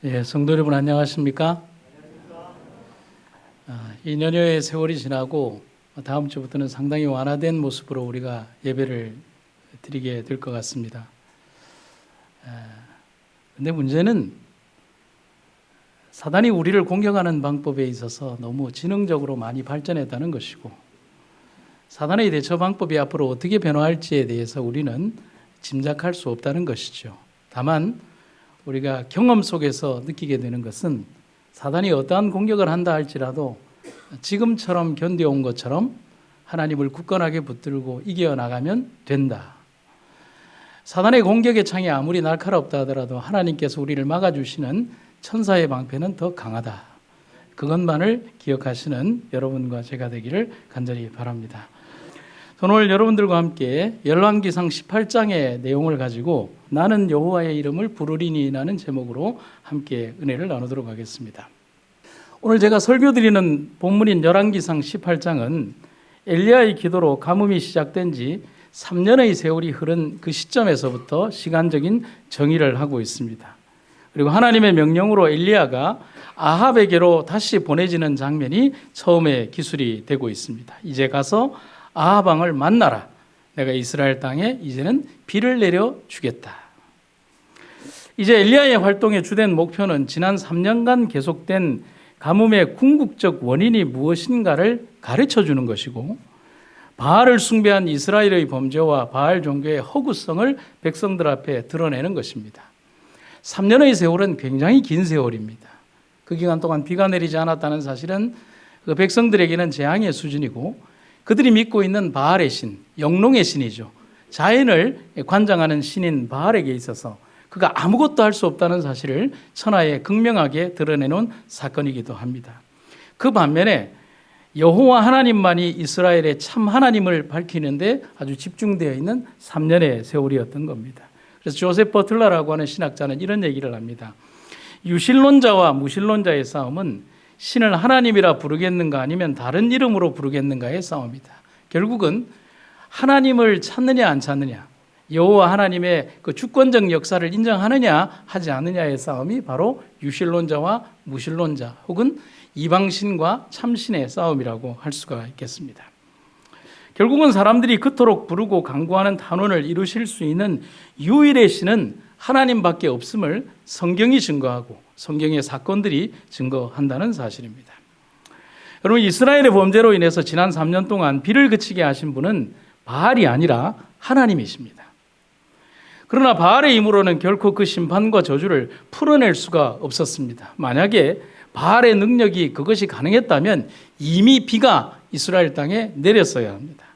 예, 성도 여러분 안녕하십니까? 이 연휴의 세월이 지나고 다음 주부터는 상당히 완화된 모습으로 우리가 예배를 드리게 될 것 같습니다. 근데 문제는 사단이 우리를 공격하는 방법에 있어서 너무 지능적으로 많이 발전했다는 것이고, 사단의 대처 방법이 앞으로 어떻게 변화할지에 대해서 우리는 짐작할 수 없다는 것이죠. 다만 우리가 경험 속에서 느끼게 되는 것은 사단이 어떠한 공격을 한다 할지라도 지금처럼 견뎌온 것처럼 하나님을 굳건하게 붙들고 이겨나가면 된다. 사단의 공격의 창이 아무리 날카롭다 하더라도 하나님께서 우리를 막아주시는 천사의 방패는 더 강하다. 그것만을 기억하시는 여러분과 제가 되기를 간절히 바랍니다. 오늘 여러분들과 함께 열왕기상 18장의 내용을 가지고 나는 여호와의 이름을 부르리니라는 제목으로 함께 은혜를 나누도록 하겠습니다. 오늘 제가 설교드리는 본문인 열왕기상 18장은 엘리야의 기도로 가뭄이 시작된 지 3년의 세월이 흐른 그 시점에서부터 시간적인 정의를 하고 있습니다. 그리고 하나님의 명령으로 엘리야가 아합에게로 다시 보내지는 장면이 처음에 기술이 되고 있습니다. 이제 가서 아합 왕을 만나라. 내가 이스라엘 땅에 이제는 비를 내려 주겠다. 이제 엘리야의 활동의 주된 목표는 지난 3년간 계속된 가뭄의 궁극적 원인이 무엇인가를 가르쳐 주는 것이고, 바알을 숭배한 이스라엘의 범죄와 바알 종교의 허구성을 백성들 앞에 드러내는 것입니다. 3년의 세월은 굉장히 긴 세월입니다. 그 기간 동안 비가 내리지 않았다는 사실은 그 백성들에게는 재앙의 수준이고, 그들이 믿고 있는 바알의 신, 영농의 신이죠. 자연을 관장하는 신인 바알에게 있어서 그가 아무것도 할 수 없다는 사실을 천하에 극명하게 드러내놓은 사건이기도 합니다. 그 반면에 여호와 하나님만이 이스라엘의 참 하나님을 밝히는데 아주 집중되어 있는 3년의 세월이었던 겁니다. 그래서 조셉 버틀러라고 하는 신학자는 이런 얘기를 합니다. 유신론자와 무신론자의 싸움은 신을 하나님이라 부르겠는가 아니면 다른 이름으로 부르겠는가의 싸움이다. 결국은 하나님을 찾느냐 안 찾느냐, 여호와 하나님의 그 주권적 역사를 인정하느냐 하지 않느냐의 싸움이 바로 유신론자와 무신론자 혹은 이방신과 참신의 싸움이라고 할 수가 있겠습니다. 결국은 사람들이 그토록 부르고 간구하는 탄원을 이루실 수 있는 유일의 신은 하나님밖에 없음을 성경이 증거하고 성경의 사건들이 증거한다는 사실입니다. 여러분, 이스라엘의 범죄로 인해서 지난 3년 동안 비를 그치게 하신 분은 바알이 아니라 하나님이십니다. 그러나 바알의 힘으로는 결코 그 심판과 저주를 풀어낼 수가 없었습니다. 만약에 바알의 능력이 그것이 가능했다면 이미 비가 이스라엘 땅에 내렸어야 합니다.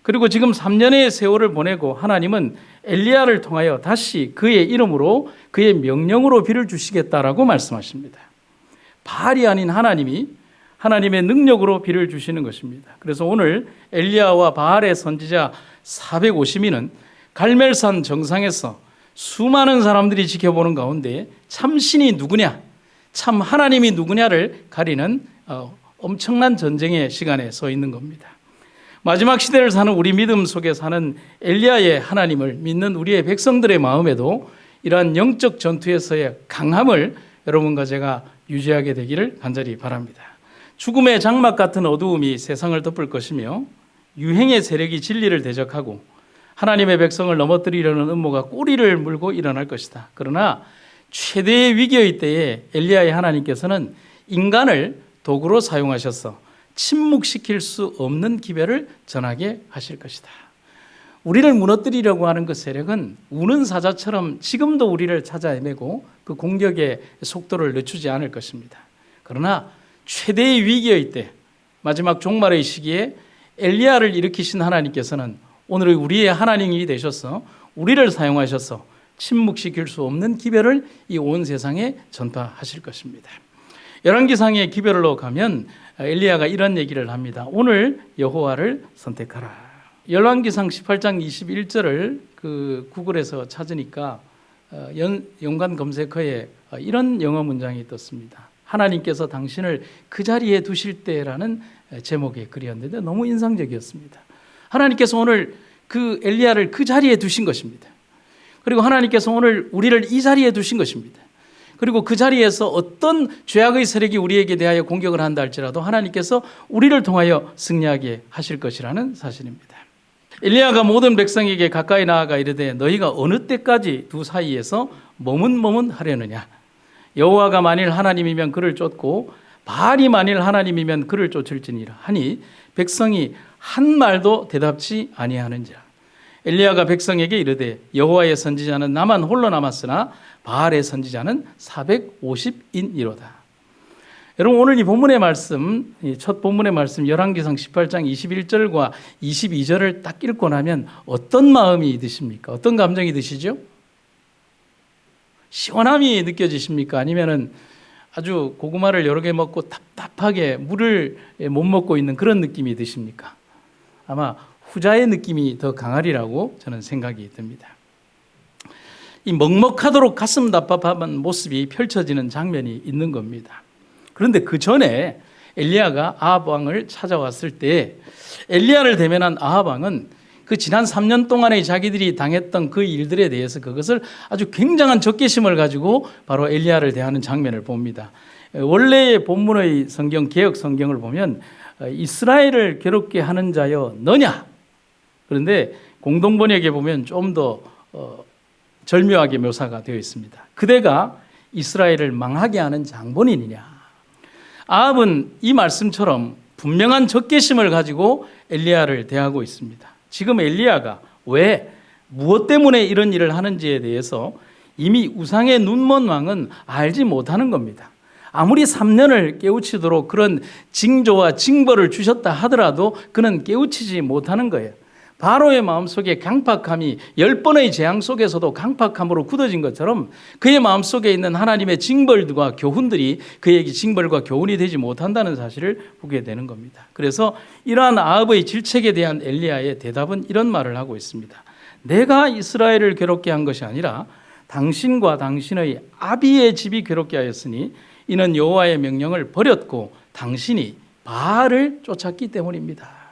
그리고 지금 3년의 세월을 보내고 하나님은 엘리야를 통하여 다시 그의 이름으로 그의 명령으로 비를 주시겠다라고 말씀하십니다. 바알이 아닌 하나님이 하나님의 능력으로 비를 주시는 것입니다. 그래서 오늘 엘리야와 바알의 선지자 450인은 갈멜산 정상에서 수많은 사람들이 지켜보는 가운데 참신이 누구냐, 참 하나님이 누구냐를 가리는 엄청난 전쟁의 시간에 서 있는 겁니다. 마지막 시대를 사는 우리 믿음 속에 사는 엘리야의 하나님을 믿는 우리의 백성들의 마음에도 이러한 영적 전투에서의 강함을 여러분과 제가 유지하게 되기를 간절히 바랍니다. 죽음의 장막 같은 어두움이 세상을 덮을 것이며 유행의 세력이 진리를 대적하고 하나님의 백성을 넘어뜨리려는 음모가 꼬리를 물고 일어날 것이다. 그러나 최대의 위기의 때에 엘리야의 하나님께서는 인간을 도구로 사용하셔서 침묵시킬 수 없는 기별을 전하게 하실 것이다. 우리를 무너뜨리려고 하는 그 세력은 우는 사자처럼 지금도 우리를 찾아 헤매고 그 공격의 속도를 늦추지 않을 것입니다. 그러나 최대의 위기의 때, 마지막 종말의 시기에 엘리야를 일으키신 하나님께서는 오늘 우리의 하나님이 되셔서 우리를 사용하셔서 침묵시킬 수 없는 기별을 이 온 세상에 전파하실 것입니다. 열왕기상의 기별로 가면 엘리야가 이런 얘기를 합니다. 오늘 여호와를 선택하라. 열왕기상 18장 21절을 그 구글에서 찾으니까 연관 검색어에 이런 영어 문장이 떴습니다. 하나님께서 당신을 그 자리에 두실 때라는 제목의 글이었는데 너무 인상적이었습니다. 하나님께서 오늘 그 엘리야를 그 자리에 두신 것입니다. 그리고 하나님께서 오늘 우리를 이 자리에 두신 것입니다. 그리고 그 자리에서 어떤 죄악의 세력이 우리에게 대하여 공격을 한다 할지라도 하나님께서 우리를 통하여 승리하게 하실 것이라는 사실입니다. 엘리야가 모든 백성에게 가까이 나아가 이르되 너희가 어느 때까지 두 사이에서 머문하려느냐. 여호와가 만일 하나님이면 그를 쫓고 바알이 만일 하나님이면 그를 쫓을지니라 하니 백성이 한 말도 대답지 아니하는지라. 엘리야가 백성에게 이르되 여호와의 선지자는 나만 홀로 남았으나 바알의 선지자는 450인이로다. 여러분, 오늘 이 본문의 말씀, 첫 본문의 말씀 열왕기상 18장 21절과 22절을 딱 읽고 나면 어떤 마음이 드십니까? 어떤 감정이 드시죠? 시원함이 느껴지십니까? 아니면은 아주 고구마를 여러 개 먹고 답답하게 물을 못 먹고 있는 그런 느낌이 드십니까? 아마 후자의 느낌이 더 강하리라고 저는 생각이 듭니다. 이 먹먹하도록 가슴 답답한 모습이 펼쳐지는 장면이 있는 겁니다. 그런데 그 전에 엘리야가 아합 왕을 찾아왔을 때 엘리야를 대면한 아합 왕은 그 지난 3년 동안에 자기들이 당했던 그 일들에 대해서 그것을 아주 굉장한 적개심을 가지고 바로 엘리야를 대하는 장면을 봅니다. 원래의 본문의 성경, 개역 성경을 보면 이스라엘을 괴롭게 하는 자여 너냐? 그런데 공동번역에 보면 좀 더 절묘하게 묘사가 되어 있습니다. 그대가 이스라엘을 망하게 하는 장본인이냐? 아합은 이 말씀처럼 분명한 적개심을 가지고 엘리야를 대하고 있습니다. 지금 엘리야가 왜, 무엇 때문에 이런 일을 하는지에 대해서 이미 우상의 눈먼 왕은 알지 못하는 겁니다. 아무리 3년을 깨우치도록 그런 징조와 징벌을 주셨다 하더라도 그는 깨우치지 못하는 거예요. 바로의 마음속에 강팍함이 10번의 재앙 속에서도 강팍함으로 굳어진 것처럼 그의 마음속에 있는 하나님의 징벌과 교훈들이 그에게 징벌과 교훈이 되지 못한다는 사실을 보게 되는 겁니다. 그래서 이러한 아합의 질책에 대한 엘리야의 대답은 이런 말을 하고 있습니다. 내가 이스라엘을 괴롭게 한 것이 아니라 당신과 당신의 아비의 집이 괴롭게 하였으니 이는 여호와의 명령을 버렸고 당신이 바알을 쫓았기 때문입니다.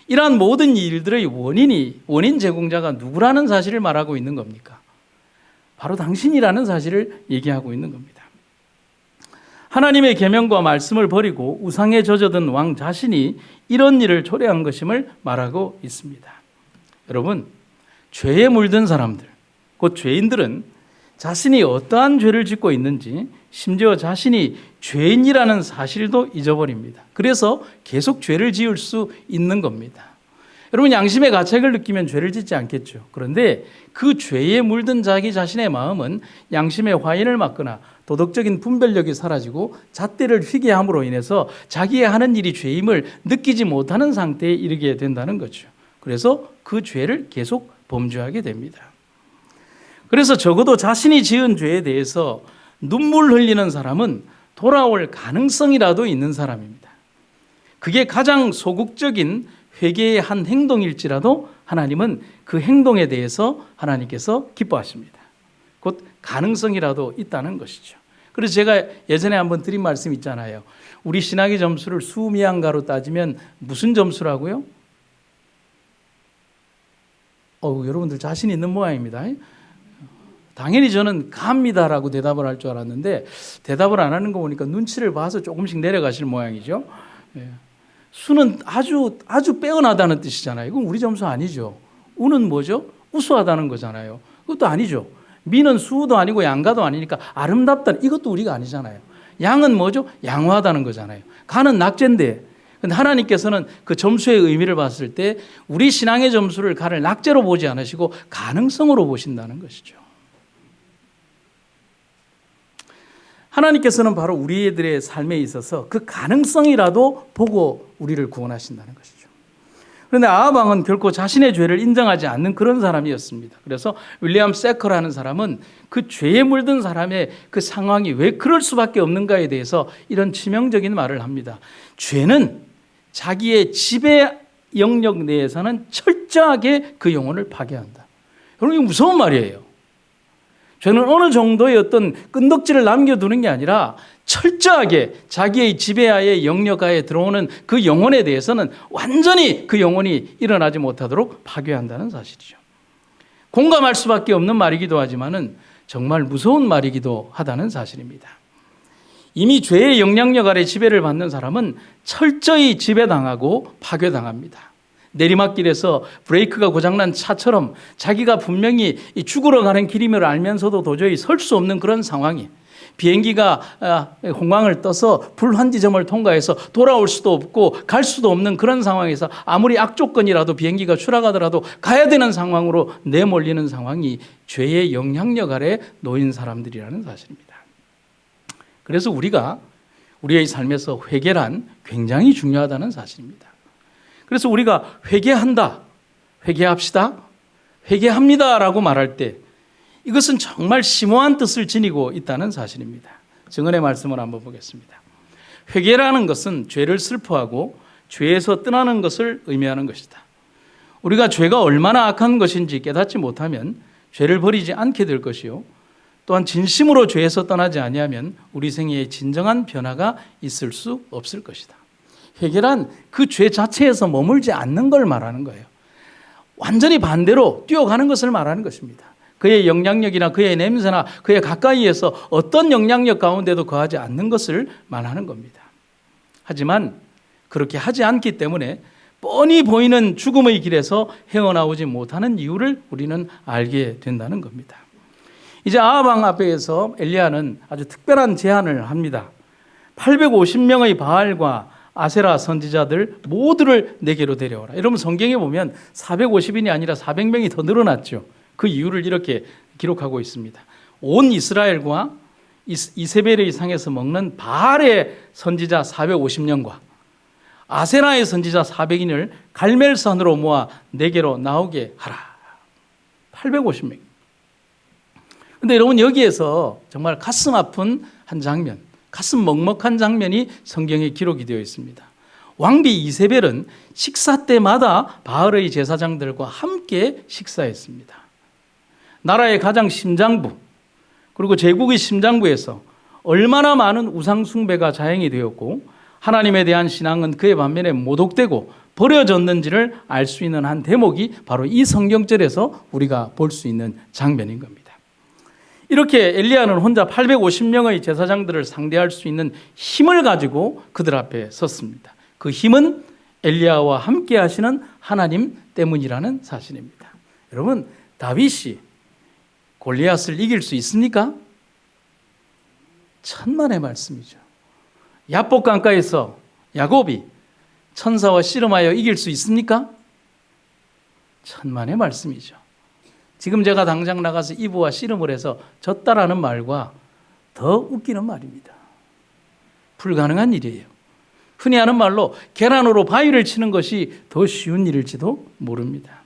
이러한 모든 일들의 원인 제공자가 누구라는 사실을 말하고 있는 겁니까? 바로 당신이라는 사실을 얘기하고 있는 겁니다. 하나님의 계명과 말씀을 버리고 우상에 젖어든 왕 자신이 이런 일을 초래한 것임을 말하고 있습니다. 여러분, 죄에 물든 사람들, 곧 죄인들은 자신이 어떠한 죄를 짓고 있는지 심지어 자신이 죄인이라는 사실도 잊어버립니다. 그래서 계속 죄를 지을 수 있는 겁니다. 여러분, 양심의 가책을 느끼면 죄를 짓지 않겠죠. 그런데 그 죄에 물든 자기 자신의 마음은 양심의 화인을 맞거나 도덕적인 분별력이 사라지고 잣대를 휘게 함으로 인해서 자기의 하는 일이 죄임을 느끼지 못하는 상태에 이르게 된다는 거죠. 그래서 그 죄를 계속 범죄하게 됩니다. 그래서 적어도 자신이 지은 죄에 대해서 눈물 흘리는 사람은 돌아올 가능성이라도 있는 사람입니다. 그게 가장 소극적인 회개의 한 행동일지라도 하나님은 그 행동에 대해서 하나님께서 기뻐하십니다. 곧 가능성이라도 있다는 것이죠. 그래서 제가 예전에 한번 드린 말씀 있잖아요. 우리 신학의 점수를 수미양가로 따지면 무슨 점수라고요? 여러분들 자신 있는 모양입니다. 당연히 저는 갑니다라고 대답을 할 줄 알았는데 대답을 안 하는 거 보니까 눈치를 봐서 조금씩 내려가실 모양이죠. 수는 아주 빼어나다는 뜻이잖아요. 이건 우리 점수 아니죠. 우는 뭐죠? 우수하다는 거잖아요. 그것도 아니죠. 미는 수도 아니고 양가도 아니니까 아름답다, 이것도 우리가 아니잖아요. 양은 뭐죠? 양호하다는 거잖아요. 가는 낙제인데, 근데 하나님께서는 그 점수의 의미를 봤을 때 우리 신앙의 점수를 가를 낙제로 보지 않으시고 가능성으로 보신다는 것이죠. 하나님께서는 바로 우리들의 삶에 있어서 그 가능성이라도 보고 우리를 구원하신다는 것이죠. 그런데 아합 왕은 결코 자신의 죄를 인정하지 않는 그런 사람이었습니다. 그래서 윌리엄 세커라는 사람은 그 죄에 물든 사람의 그 상황이 왜 그럴 수밖에 없는가에 대해서 이런 치명적인 말을 합니다. 죄는 자기의 지배 영역 내에서는 철저하게 그 영혼을 파괴한다. 여러분, 이거 무서운 말이에요. 죄는 어느 정도의 어떤 끈덕지를 남겨두는 게 아니라 철저하게 자기의 지배하에 영역하에 들어오는 그 영혼에 대해서는 완전히 그 영혼이 일어나지 못하도록 파괴한다는 사실이죠. 공감할 수밖에 없는 말이기도 하지만은 정말 무서운 말이기도 하다는 사실입니다. 이미 죄의 영향력 아래 지배를 받는 사람은 철저히 지배당하고 파괴당합니다. 내리막길에서 브레이크가 고장난 차처럼 자기가 분명히 죽으러 가는 길임을 알면서도 도저히 설 수 없는 그런 상황이, 비행기가 공항을 떠서 불환지점을 통과해서 돌아올 수도 없고 갈 수도 없는 그런 상황에서 아무리 악조건이라도 비행기가 추락하더라도 가야 되는 상황으로 내몰리는 상황이 죄의 영향력 아래 놓인 사람들이라는 사실입니다. 그래서 우리가 우리의 삶에서 회개란 굉장히 중요하다는 사실입니다. 그래서 우리가 회개한다, 회개합시다, 회개합니다 라고 말할 때 이것은 정말 심오한 뜻을 지니고 있다는 사실입니다. 증언의 말씀을 한번 보겠습니다. 회개라는 것은 죄를 슬퍼하고 죄에서 떠나는 것을 의미하는 것이다. 우리가 죄가 얼마나 악한 것인지 깨닫지 못하면 죄를 버리지 않게 될 것이요, 또한 진심으로 죄에서 떠나지 아니하면 우리 생애에 진정한 변화가 있을 수 없을 것이다. 회개란 그 죄 자체에서 머물지 않는 걸 말하는 거예요. 완전히 반대로 뛰어가는 것을 말하는 것입니다. 그의 영향력이나 그의 냄새나 그의 가까이에서 어떤 영향력 가운데도 거하지 않는 것을 말하는 겁니다. 하지만 그렇게 하지 않기 때문에 뻔히 보이는 죽음의 길에서 헤어나오지 못하는 이유를 우리는 알게 된다는 겁니다. 이제 아하방 앞에서 엘리야는 아주 특별한 제안을 합니다. 850명의 바알과 아세라 선지자들 모두를 내게로 데려오라. 여러분 성경에 보면 450인이 아니라 400명이 더 늘어났죠. 그 이유를 이렇게 기록하고 있습니다. 온 이스라엘과 이세벨의 상에서 먹는 바알의 선지자 450명과 아세라의 선지자 400인을 갈멜산으로 모아 내게로 나오게 하라. 850명. 근데 여러분 여기에서 정말 가슴 아픈 한 장면, 가슴 먹먹한 장면이 성경에 기록이 되어 있습니다. 왕비 이세벨은 식사 때마다 바알의 제사장들과 함께 식사했습니다. 나라의 가장 심장부, 그리고 제국의 심장부에서 얼마나 많은 우상 숭배가 자행이 되었고 하나님에 대한 신앙은 그의 반면에 모독되고 버려졌는지를 알 수 있는 한 대목이 바로 이 성경절에서 우리가 볼 수 있는 장면인 겁니다. 이렇게 엘리야는 혼자 850명의 제사장들을 상대할 수 있는 힘을 가지고 그들 앞에 섰습니다. 그 힘은 엘리야와 함께 하시는 하나님 때문이라는 사실입니다. 여러분, 다윗이 골리앗을 이길 수 있습니까? 천만의 말씀이죠. 야복 강가에서 야곱이 천사와 씨름하여 이길 수 있습니까? 천만의 말씀이죠. 지금 제가 당장 나가서 이브와 씨름을 해서 졌다라는 말과 더 웃기는 말입니다. 불가능한 일이에요. 흔히 하는 말로 계란으로 바위를 치는 것이 더 쉬운 일일지도 모릅니다.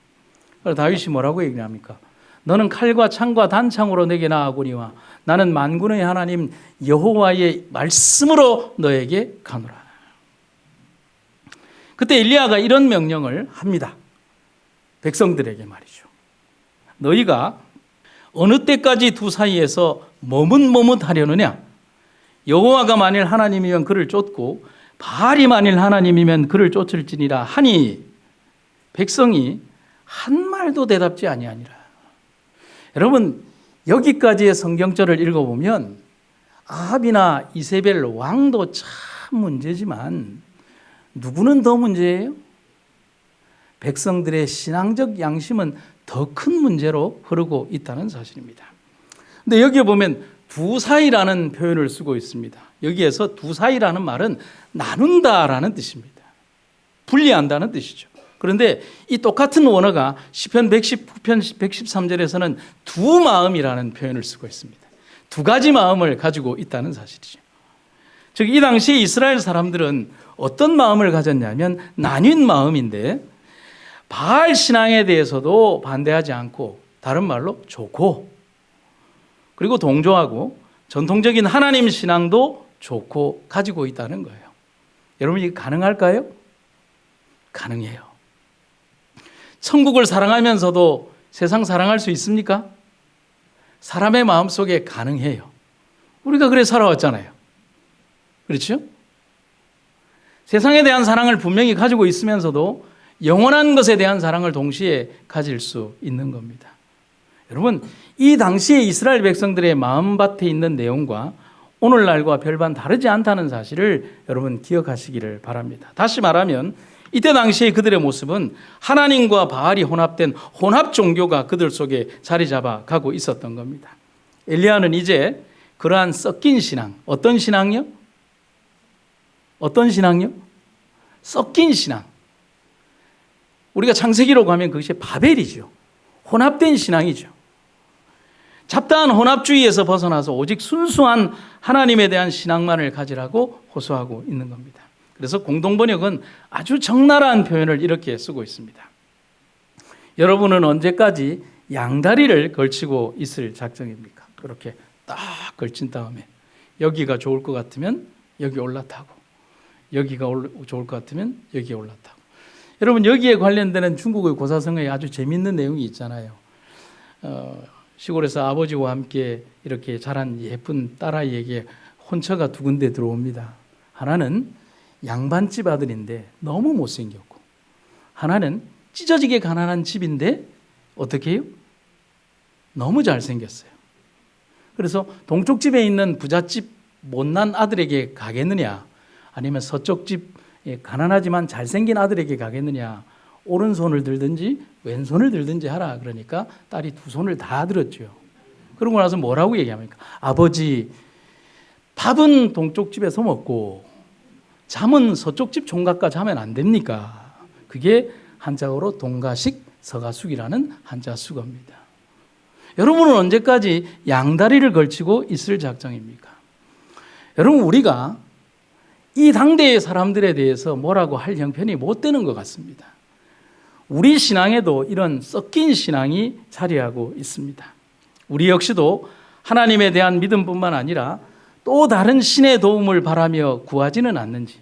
그래서 다윗이 뭐라고 얘기합니까? 너는 칼과 창과 단창으로 내게 나아오니와 나는 만군의 하나님 여호와의 말씀으로 너에게 가노라. 그때 엘리야가 이런 명령을 합니다. 백성들에게 말이죠. 너희가 어느 때까지 두 사이에서 머뭇머뭇하려느냐? 여호와가 만일 하나님이면 그를 쫓고 바알이 만일 하나님이면 그를 쫓을지니라 하니 백성이 한 말도 대답지 아니하니라. 여러분 여기까지의 성경절을 읽어보면 아합이나 이세벨 왕도 참 문제지만 누구는 더 문제예요? 백성들의 신앙적 양심은 더 큰 문제로 흐르고 있다는 사실입니다. 근데 여기에 보면 두 사이라는 표현을 쓰고 있습니다. 여기에서 두 사이라는 말은 나눈다라는 뜻입니다. 분리한다는 뜻이죠. 그런데 이 똑같은 원어가 시편 119편 113절에서는 두 마음이라는 표현을 쓰고 있습니다. 두 가지 마음을 가지고 있다는 사실이죠. 즉 이 당시에 이스라엘 사람들은 어떤 마음을 가졌냐면 나뉜 마음인데 바알 신앙에 대해서도 반대하지 않고 다른 말로 좋고 그리고 동조하고 전통적인 하나님 신앙도 좋고 가지고 있다는 거예요. 여러분 이게 가능할까요? 가능해요. 천국을 사랑하면서도 세상 사랑할 수 있습니까? 사람의 마음속에 가능해요. 우리가 그래 살아왔잖아요. 그렇죠? 세상에 대한 사랑을 분명히 가지고 있으면서도 영원한 것에 대한 사랑을 동시에 가질 수 있는 겁니다. 여러분, 이 당시에 이스라엘 백성들의 마음밭에 있는 내용과 오늘날과 별반 다르지 않다는 사실을 여러분 기억하시기를 바랍니다. 다시 말하면 이때 당시에 그들의 모습은 하나님과 바알이 혼합된 혼합 종교가 그들 속에 자리 잡아 가고 있었던 겁니다. 엘리야는 이제 그러한 섞인 신앙, 어떤 신앙이요? 어떤 신앙이요? 섞인 신앙. 우리가 창세기로 가면 그것이 바벨이죠. 혼합된 신앙이죠. 잡다한 혼합주의에서 벗어나서 오직 순수한 하나님에 대한 신앙만을 가지라고 호소하고 있는 겁니다. 그래서 공동번역은 아주 적나라한 표현을 이렇게 쓰고 있습니다. 여러분은 언제까지 양다리를 걸치고 있을 작정입니까? 이렇게 딱 걸친 다음에 여기가 좋을 것 같으면 여기 올라타고, 여기가 좋을 것 같으면 여기에 올라타고. 여러분, 여기에 관련되는 중국의 고사성어에 아주 재미있는 내용이 있잖아요. 시골에서 아버지와 함께 이렇게 자란 예쁜 딸아이에게 혼처가 두 군데 들어옵니다. 하나는 양반집 아들인데 너무 못생겼고, 하나는 찢어지게 가난한 집인데 어떻게 해요? 너무 잘생겼어요. 그래서 동쪽 집에 있는 부잣집 못난 아들에게 가겠느냐, 아니면 서쪽 집 가난하지만 잘생긴 아들에게 가겠느냐, 오른손을 들든지 왼손을 들든지 하라. 그러니까 딸이 두 손을 다 들었죠. 그러고 나서 뭐라고 얘기합니까? 아버지, 밥은 동쪽 집에서 먹고 잠은 서쪽 집 총각과 자면 안 됩니까? 그게 한자어로 동가식 서가숙이라는 한자 수거입니다. 여러분은 언제까지 양다리를 걸치고 있을 작정입니까? 여러분, 우리가 이 당대의 사람들에 대해서 뭐라고 할 형편이 못 되는 것 같습니다. 우리 신앙에도 이런 섞인 신앙이 자리하고 있습니다. 우리 역시도 하나님에 대한 믿음뿐만 아니라 또 다른 신의 도움을 바라며 구하지는 않는지,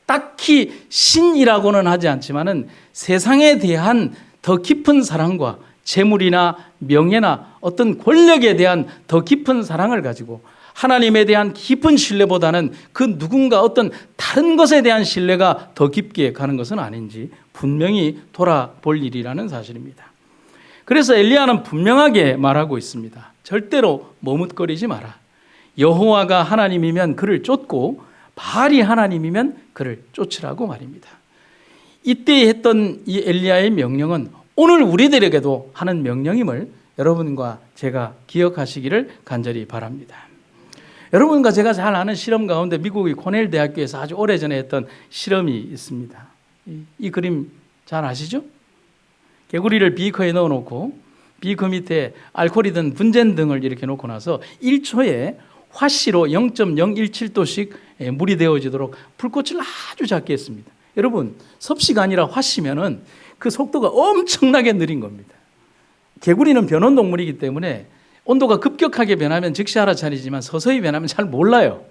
딱히 신이라고는 하지 않지만은 세상에 대한 더 깊은 사랑과 재물이나 명예나 어떤 권력에 대한 더 깊은 사랑을 가지고 하나님에 대한 깊은 신뢰보다는 그 누군가 어떤 다른 것에 대한 신뢰가 더 깊게 가는 것은 아닌지 분명히 돌아볼 일이라는 사실입니다. 그래서 엘리야는 분명하게 말하고 있습니다. 절대로 머뭇거리지 마라. 여호와가 하나님이면 그를 쫓고 바알이 하나님이면 그를 쫓으라고 말입니다. 이때 했던 이 엘리야의 명령은 오늘 우리들에게도 하는 명령임을 여러분과 제가 기억하시기를 간절히 바랍니다. 여러분과 제가 잘 아는 실험 가운데 미국의 코넬 대학교에서 아주 오래전에 했던 실험이 있습니다. 이 그림 잘 아시죠? 개구리를 비커에 넣어놓고 비커 밑에 알코올이든 분젠 등을 이렇게 놓고 나서 1초에 화씨로 0.017도씩 물이 데워지도록 불꽃을 아주 작게 했습니다. 여러분, 섭씨가 아니라 화씨면은 그 속도가 엄청나게 느린 겁니다. 개구리는 변온동물이기 때문에 온도가 급격하게 변하면 즉시 알아차리지만 서서히 변하면 잘 몰라요.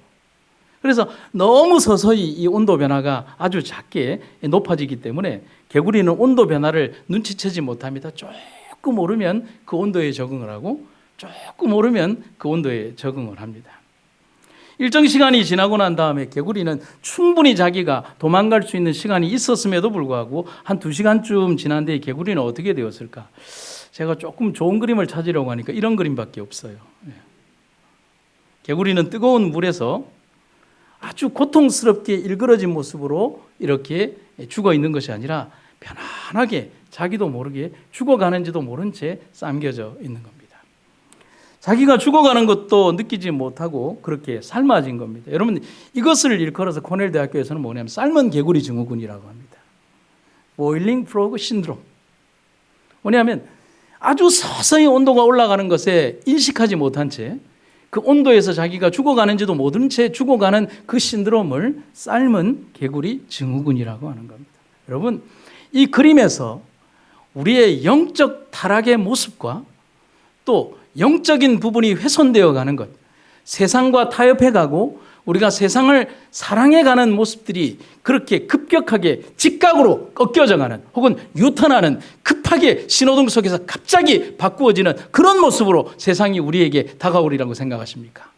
그래서 너무 서서히 이 온도 변화가 아주 작게 높아지기 때문에 개구리는 온도 변화를 눈치채지 못합니다. 조금 오르면 그 온도에 적응을 하고 조금 오르면 그 온도에 적응을 합니다. 일정 시간이 지나고 난 다음에 개구리는 충분히 자기가 도망갈 수 있는 시간이 있었음에도 불구하고 한 2시간쯤 지난 뒤에 개구리는 어떻게 되었을까? 제가 조금 좋은 그림을 찾으려고 하니까 이런 그림밖에 없어요. 개구리는 뜨거운 물에서 아주 고통스럽게 일그러진 모습으로 이렇게 죽어 있는 것이 아니라 편안하게 자기도 모르게 죽어가는지도 모른 채 삶겨져 있는 겁니다. 자기가 죽어가는 것도 느끼지 못하고 그렇게 삶아진 겁니다. 여러분, 이것을 일컬어서 코넬 대학교에서는 뭐냐면 삶은 개구리 증후군이라고 합니다. 보일링 프로그 신드롬. 뭐냐면 아주 서서히 온도가 올라가는 것에 인식하지 못한 채 그 온도에서 자기가 죽어가는지도 모른 채 죽어가는 그 신드롬을 삶은 개구리 증후군이라고 하는 겁니다. 여러분, 이 그림에서 우리의 영적 타락의 모습과 또 영적인 부분이 훼손되어 가는 것, 세상과 타협해 가고 우리가 세상을 사랑해 가는 모습들이 그렇게 급격하게 직각으로 꺾여져 가는 혹은 유턴하는 급하게 신호등 속에서 갑자기 바꾸어지는 그런 모습으로 세상이 우리에게 다가오리라고 생각하십니까?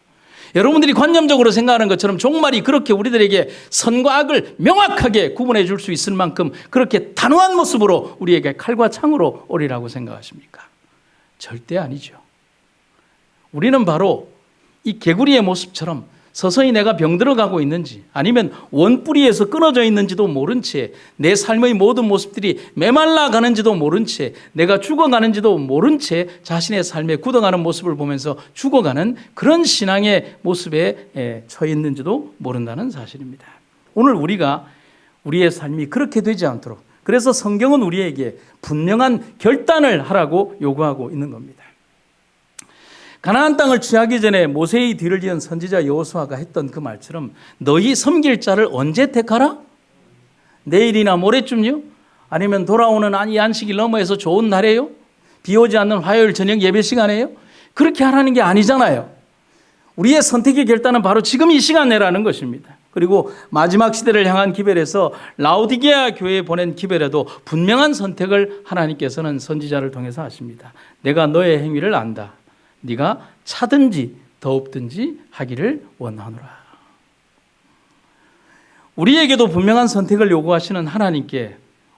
여러분들이 관념적으로 생각하는 것처럼 종말이 그렇게 우리들에게 선과 악을 명확하게 구분해 줄 수 있을 만큼 그렇게 단호한 모습으로 우리에게 칼과 창으로 오리라고 생각하십니까? 절대 아니죠. 우리는 바로 이 개구리의 모습처럼 서서히 내가 병들어가고 있는지 아니면 원뿌리에서 끊어져 있는지도 모른 채 내 삶의 모든 모습들이 메말라 가는지도 모른 채 내가 죽어가는지도 모른 채 자신의 삶에 굳어가는 모습을 보면서 죽어가는 그런 신앙의 모습에 처해 있는지도 모른다는 사실입니다. 오늘 우리가 우리의 삶이 그렇게 되지 않도록, 그래서 성경은 우리에게 분명한 결단을 하라고 요구하고 있는 겁니다. 가나안 땅을 취하기 전에 모세의 뒤를 이은 선지자 여호수아가 했던 그 말처럼 너희 섬길 자를 언제 택하라? 내일이나 모레쯤요? 아니면 돌아오는 이 안식일 너머에서 좋은 날에요? 비 오지 않는 화요일 저녁 예배 시간에요? 그렇게 하라는 게 아니잖아요. 우리의 선택의 결단은 바로 지금 이 시간 내라는 것입니다. 그리고 마지막 시대를 향한 기별에서 라오디게아 교회에 보낸 기별에도 분명한 선택을 하나님께서는 선지자를 통해서 하십니다. 내가 너의 행위를 안다. 네가 차든지 더웁든지 하기를 원하노라. 우리에게도 분명한 선택을 요구하시는 하나님께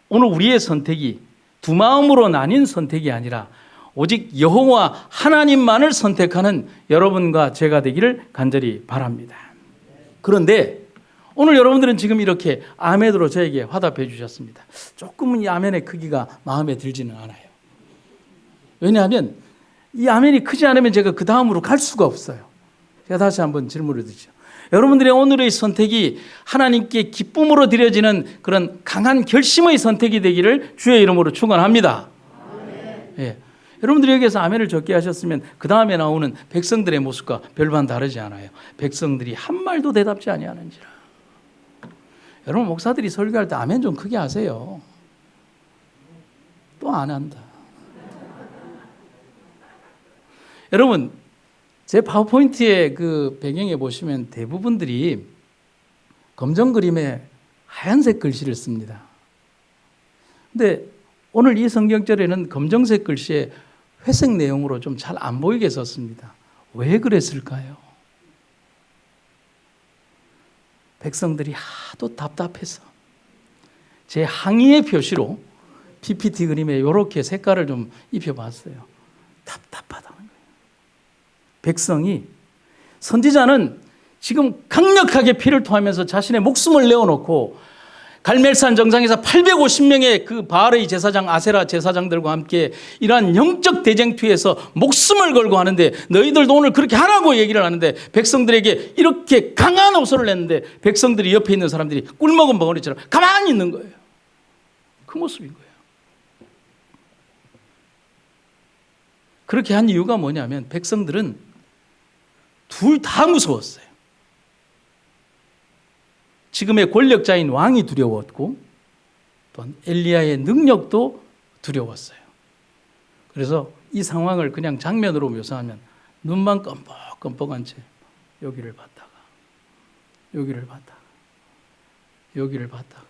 오늘 우리의 선택이 두 마음으로 나뉜 선택이 아니라 오직 여호와 하나님만을 선택하는 여러분과 제가 되기를 간절히 바랍니다. 그런데 오늘 여러분들은 지금 이렇게 아멘으로 저에게 화답해 주셨습니다. 조금은 이 아멘의 크기가 마음에 들지는 않아요. 왜냐하면 이 아멘이 크지 않으면 제가 그 다음으로 갈 수가 없어요. 제가 다시 한번 질문을 드리죠. 여러분들의 오늘의 선택이 하나님께 기쁨으로 드려지는 그런 강한 결심의 선택이 되기를 주의 이름으로 축원합니다. 예. 여러분들이 여기에서 아멘을 적게 하셨으면 그 다음에 나오는 백성들의 모습과 별반 다르지 않아요. 백성들이 한 말도 대답지 아니하는지라. 여러분 목사들이 설교할 때 아멘 좀 크게 하세요. 또 안 한다. 여러분 제 파워포인트의 그 배경에 보시면 대부분들이 검정 그림에 하얀색 글씨를 씁니다. 근데 오늘 이 성경절에는 검정색 글씨에 회색 내용으로 좀 잘 안 보이게 썼습니다. 왜 그랬을까요? 백성들이 하도 답답해서 제 항의의 표시로 PPT 그림에 이렇게 색깔을 좀 입혀봤어요. 답답하다는 거예요. 백성이, 선지자는 지금 강력하게 피를 토하면서 자신의 목숨을 내어놓고 갈멜산 정상에서 850명의 그 바알의 제사장 아세라 제사장들과 함께 이러한 영적 대쟁투에서 목숨을 걸고 하는데 너희들도 오늘 그렇게 하라고 얘기를 하는데 백성들에게 이렇게 강한 호소를 했는데 백성들이 옆에 있는 사람들이 꿀먹은 벙어리처럼 가만히 있는 거예요. 그 모습인 거예요. 그렇게 한 이유가 뭐냐면 백성들은 둘 다 무서웠어요. 지금의 권력자인 왕이 두려웠고 또한 엘리야의 능력도 두려웠어요. 그래서 이 상황을 그냥 장면으로 묘사하면 눈만 껌뻑껌뻑한 채 여기를 봤다가 여기를 봤다가 여기를 봤다가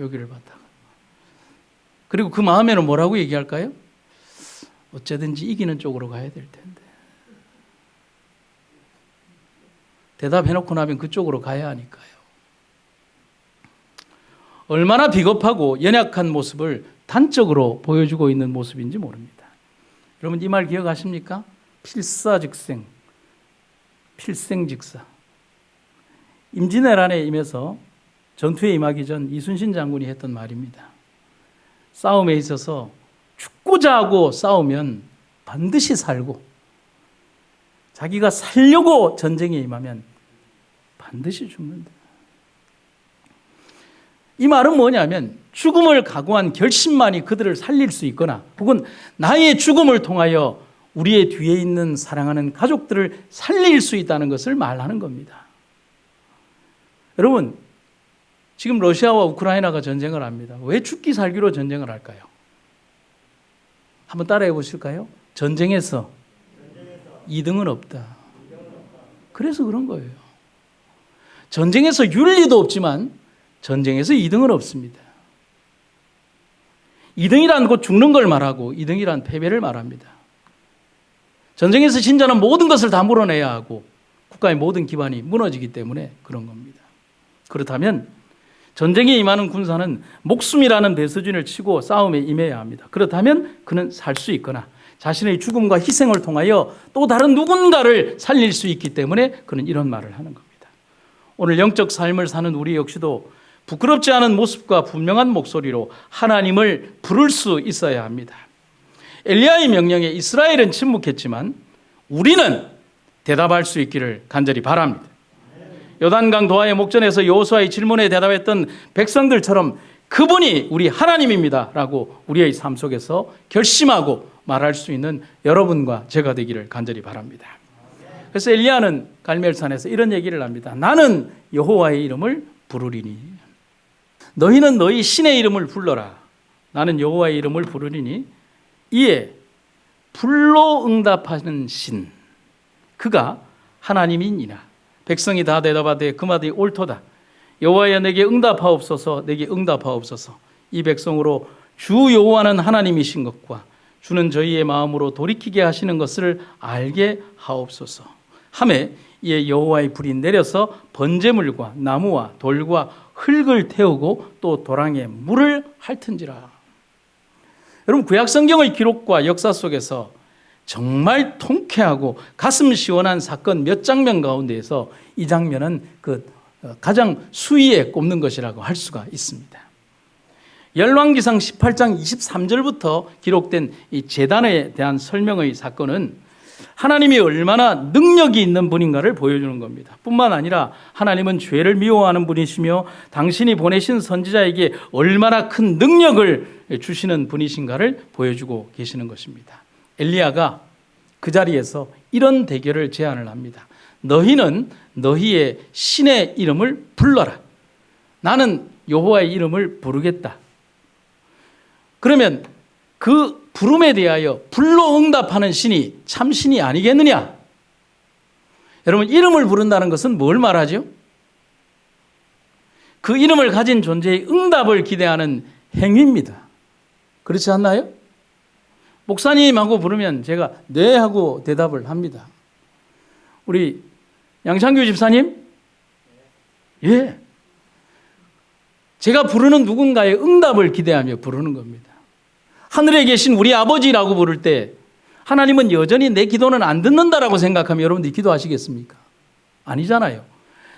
여기를 봤다가 그리고 그 마음에는 뭐라고 얘기할까요? 어쩌든지 이기는 쪽으로 가야 될 텐데 대답해놓고 나면 그쪽으로 가야 하니까요. 얼마나 비겁하고 연약한 모습을 단적으로 보여주고 있는 모습인지 모릅니다. 여러분 이 말 기억하십니까? 필사즉생, 필생직사. 임진왜란에 임해서 전투에 임하기 전 이순신 장군이 했던 말입니다. 싸움에 있어서 죽고자 하고 싸우면 반드시 살고 자기가 살려고 전쟁에 임하면 반드시 죽는다. 이 말은 뭐냐면 죽음을 각오한 결심만이 그들을 살릴 수 있거나 혹은 나의 죽음을 통하여 우리의 뒤에 있는 사랑하는 가족들을 살릴 수 있다는 것을 말하는 겁니다. 여러분 지금 러시아와 우크라이나가 전쟁을 합니다. 왜 죽기 살기로 전쟁을 할까요? 한번 따라해 보실까요? 전쟁에서 2등은 없다. 그래서 그런 거예요. 전쟁에서 윤리도 없지만 전쟁에서 2등은 없습니다. 2등이란 곧 죽는 걸 말하고 2등이란 패배를 말합니다. 전쟁에서 진자는 모든 것을 다 물어내야 하고 국가의 모든 기반이 무너지기 때문에 그런 겁니다. 그렇다면 전쟁에 임하는 군사는 목숨이라는 배수진을 치고 싸움에 임해야 합니다. 그렇다면 그는 살 수 있거나 자신의 죽음과 희생을 통하여 또 다른 누군가를 살릴 수 있기 때문에 그는 이런 말을 하는 겁니다. 오늘 영적 삶을 사는 우리 역시도 부끄럽지 않은 모습과 분명한 목소리로 하나님을 부를 수 있어야 합니다. 엘리야의 명령에 이스라엘은 침묵했지만 우리는 대답할 수 있기를 간절히 바랍니다. 요단강 도하의 목전에서 여호수아의 질문에 대답했던 백성들처럼 그분이 우리 하나님입니다 라고 우리의 삶 속에서 결심하고 말할 수 있는 여러분과 제가 되기를 간절히 바랍니다. 그래서 엘리야는 갈멜산에서 이런 얘기를 합니다. 나는 여호와의 이름을 부르리니 너희는 너희 신의 이름을 불러라. 나는 여호와의 이름을 부르리니 이에 불로 응답하는 신 그가 하나님이니라. 백성이 다 대답하되 그 말이 옳도다. 여호와여 내게 응답하옵소서. 내게 응답하옵소서. 이 백성으로 주 여호와는 하나님이신 것과 주는 저희의 마음으로 돌이키게 하시는 것을 알게 하옵소서. 하매 이에 여호와의 불이 내려서 번제물과 나무와 돌과 흙을 태우고 또 도랑에 물을 핥은지라. 여러분 구약 성경의 기록과 역사 속에서 정말 통쾌하고 가슴 시원한 사건 몇 장면 가운데에서 이 장면은 가장 수위에 꼽는 것이라고 할 수가 있습니다. 열왕기상 18장 23절부터 기록된 이 제단에 대한 설명의 사건은 하나님이 얼마나 능력이 있는 분인가를 보여주는 겁니다. 뿐만 아니라 하나님은 죄를 미워하는 분이시며 당신이 보내신 선지자에게 얼마나 큰 능력을 주시는 분이신가를 보여주고 계시는 것입니다. 엘리야가 그 자리에서 이런 대결을 제안을 합니다. 너희는 너희의 신의 이름을 불러라. 나는 여호와의 이름을 부르겠다. 그러면 그 부름에 대하여 불로 응답하는 신이 참 신이 아니겠느냐? 여러분 이름을 부른다는 것은 뭘 말하죠? 그 이름을 가진 존재의 응답을 기대하는 행위입니다. 그렇지 않나요? 목사님하고 부르면 제가 네 하고 대답을 합니다. 우리 양창규 집사님? 예. 제가 부르는 누군가의 응답을 기대하며 부르는 겁니다. 하늘에 계신 우리 아버지라고 부를 때 하나님은 여전히 내 기도는 안 듣는다라고 생각하면 여러분들이 기도하시겠습니까? 아니잖아요.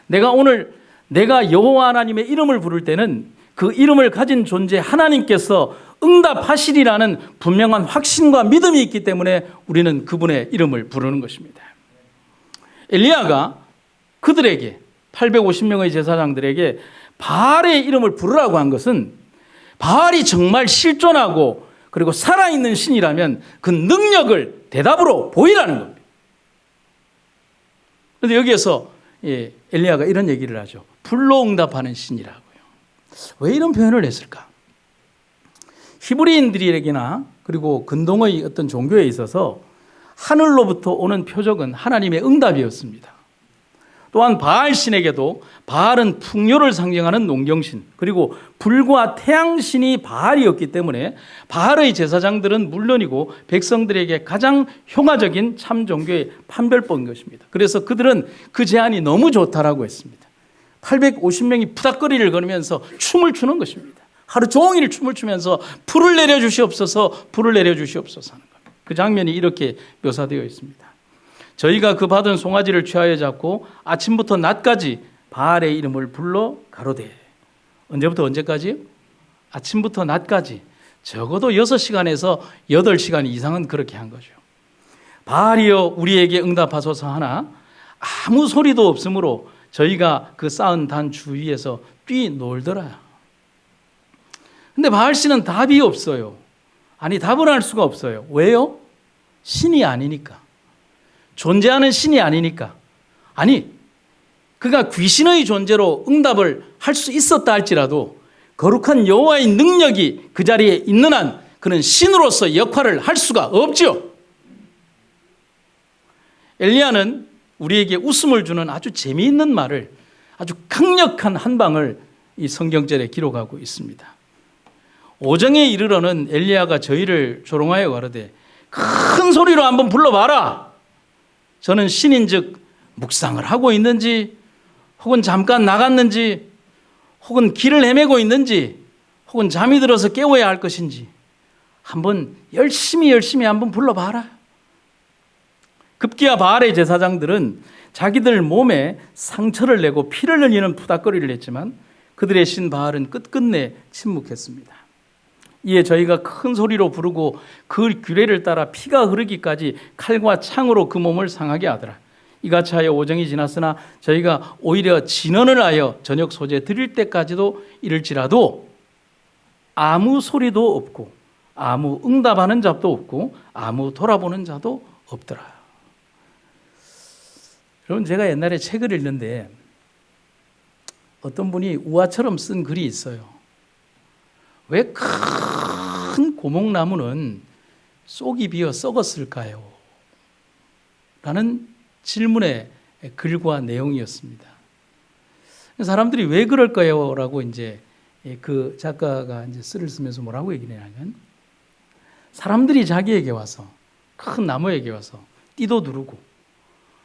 내가 여호와 하나님의 이름을 부를 때는 그 이름을 가진 존재 하나님께서 응답하시리라는 분명한 확신과 믿음이 있기 때문에 우리는 그분의 이름을 부르는 것입니다. 엘리야가 그들에게 850명의 제사장들에게 바알의 이름을 부르라고 한 것은 바알이 정말 실존하고 그리고 살아있는 신이라면 그 능력을 대답으로 보이라는 겁니다. 그런데 여기에서 엘리야가 이런 얘기를 하죠. 불로 응답하는 신이라고요. 왜 이런 표현을 했을까? 히브리인들에게나 그리고 근동의 어떤 종교에 있어서 하늘로부터 오는 표적은 하나님의 응답이었습니다. 또한 바알 신에게도 바알은 풍요를 상징하는 농경신 그리고 불과 태양신이 바알이었기 때문에 바알의 제사장들은 물론이고 백성들에게 가장 효과적인 참 종교의 판별법인 것입니다. 그래서 그들은 그 제안이 너무 좋다라고 했습니다. 850명이 푸닥거리를 걸으면서 춤을 추는 것입니다. 하루 종일 춤을 추면서 불을 내려주시옵소서 불을 내려주시옵소서 하는 겁니다. 그 장면이 이렇게 묘사되어 있습니다. 저희가 그 받은 송아지를 취하여 잡고 아침부터 낮까지 바알의 이름을 불러 가로되. 언제부터 언제까지요? 아침부터 낮까지 적어도 6시간에서 8시간 이상은 그렇게 한 거죠. 바알이여 우리에게 응답하소서 하나 아무 소리도 없으므로 저희가 그 쌓은 단 주위에서 뛰놀더라. 근데 바알 씨는 답이 없어요. 아니 답을 할 수가 없어요. 왜요? 신이 아니니까. 존재하는 신이 아니니까. 아니 그가 귀신의 존재로 응답을 할 수 있었다 할지라도 거룩한 여호와의 능력이 그 자리에 있는 한 그는 신으로서 역할을 할 수가 없죠. 엘리야는 우리에게 웃음을 주는 아주 재미있는 말을 아주 강력한 한 방을 이 성경절에 기록하고 있습니다. 오정에 이르러는 엘리야가 저희를 조롱하여 가로되 큰 소리로 한번 불러봐라. 저는 신인즉 묵상을 하고 있는지 혹은 잠깐 나갔는지 혹은 길을 헤매고 있는지 혹은 잠이 들어서 깨워야 할 것인지 한번 열심히 한번 불러봐라. 급기야 바알의 제사장들은 자기들 몸에 상처를 내고 피를 흘리는 푸닥거리를 했지만 그들의 신 바알은 끝끝내 침묵했습니다. 이에 저희가 큰 소리로 부르고 그 규례를 따라 피가 흐르기까지 칼과 창으로 그 몸을 상하게 하더라. 이같이 하여 오정이 지났으나 저희가 오히려 진언을 하여 저녁 소재 드릴 때까지도 이를지라도 아무 소리도 없고 아무 응답하는 자도 없고 아무 돌아보는 자도 없더라. 여러분, 제가 옛날에 책을 읽는데 어떤 분이 우화처럼 쓴 글이 있어요. 왜 큰 고목나무는 쏙이 비어 썩었을까요? 라는 질문의 글과 내용이었습니다. 사람들이 왜 그럴까요? 라고 이제 그 작가가 이제 글을 쓰면서 뭐라고 얘기를 하냐면, 사람들이 자기에게 와서, 큰 나무에게 와서 띠도 두르고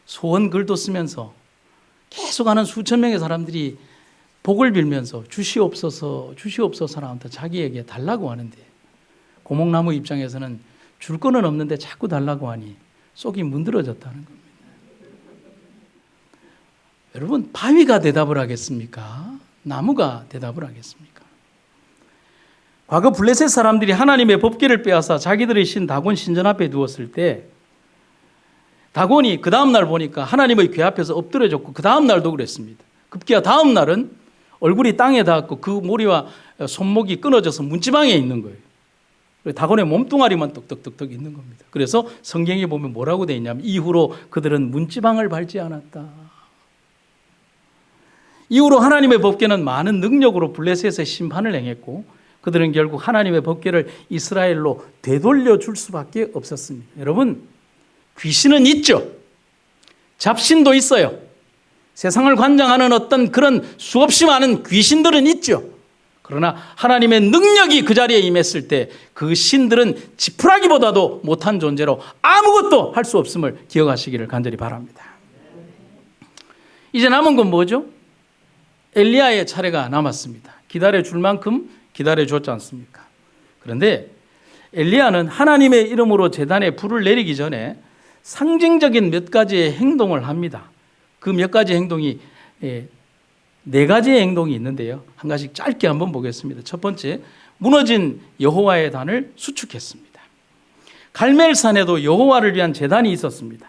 소원 글도 쓰면서 계속하는 수천 명의 사람들이 복을 빌면서 주시옵소서 주시옵소서라면서 자기에게 달라고 하는데, 고목나무 입장에서는 줄 거는 없는데 자꾸 달라고 하니 쏙이 문드러졌다는 겁니다. 여러분, 바위가 대답을 하겠습니까? 나무가 대답을 하겠습니까? 과거 블레셋 사람들이 하나님의 법궤를 빼앗아 자기들의 신 다곤 신전 앞에 두었을 때 다곤이 그 다음날 보니까 하나님의 궤 앞에서 엎드려졌고 그 다음날도 그랬습니다. 급기야 다음날은 얼굴이 땅에 닿았고 그 머리와 손목이 끊어져서 문지방에 있는 거예요. 다곤의 몸뚱아리만 떡떡떡떡 있는 겁니다. 그래서 성경에 보면 뭐라고 되어 있냐면, 이후로 그들은 문지방을 밟지 않았다. 이후로 하나님의 법궤는 많은 능력으로 블레셋의 심판을 행했고 그들은 결국 하나님의 법궤를 이스라엘로 되돌려 줄 수밖에 없었습니다. 여러분, 귀신은 있죠. 잡신도 있어요. 세상을 관장하는 어떤 그런 수없이 많은 귀신들은 있죠. 그러나 하나님의 능력이 그 자리에 임했을 때 그 신들은 지푸라기보다도 못한 존재로 아무것도 할 수 없음을 기억하시기를 간절히 바랍니다. 이제 남은 건 뭐죠? 엘리야의 차례가 남았습니다. 기다려줄 만큼 기다려줬지 않습니까? 그런데 엘리야는 하나님의 이름으로 제단에 불을 내리기 전에 상징적인 몇 가지의 행동을 합니다. 그 몇 가지 행동이 네 가지의 행동이 있는데요. 한 가지씩 짧게 한번 보겠습니다. 첫 번째, 무너진 여호와의 단을 수축했습니다. 갈멜산에도 여호와를 위한 제단이 있었습니다.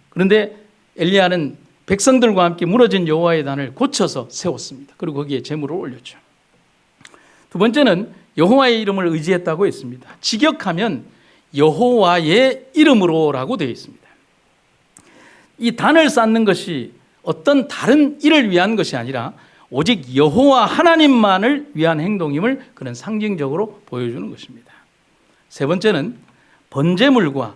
그런데 엘리야는 백성들과 함께 무너진 여호와의 단을 고쳐서 세웠습니다. 그리고 거기에 제물을 올렸죠. 두 번째는 여호와의 이름을 의지했다고 했습니다. 직역하면 여호와의 이름으로라고 되어 있습니다. 이 단을 쌓는 것이 어떤 다른 일을 위한 것이 아니라 오직 여호와 하나님만을 위한 행동임을 그는 상징적으로 보여주는 것입니다. 세 번째는 번제물과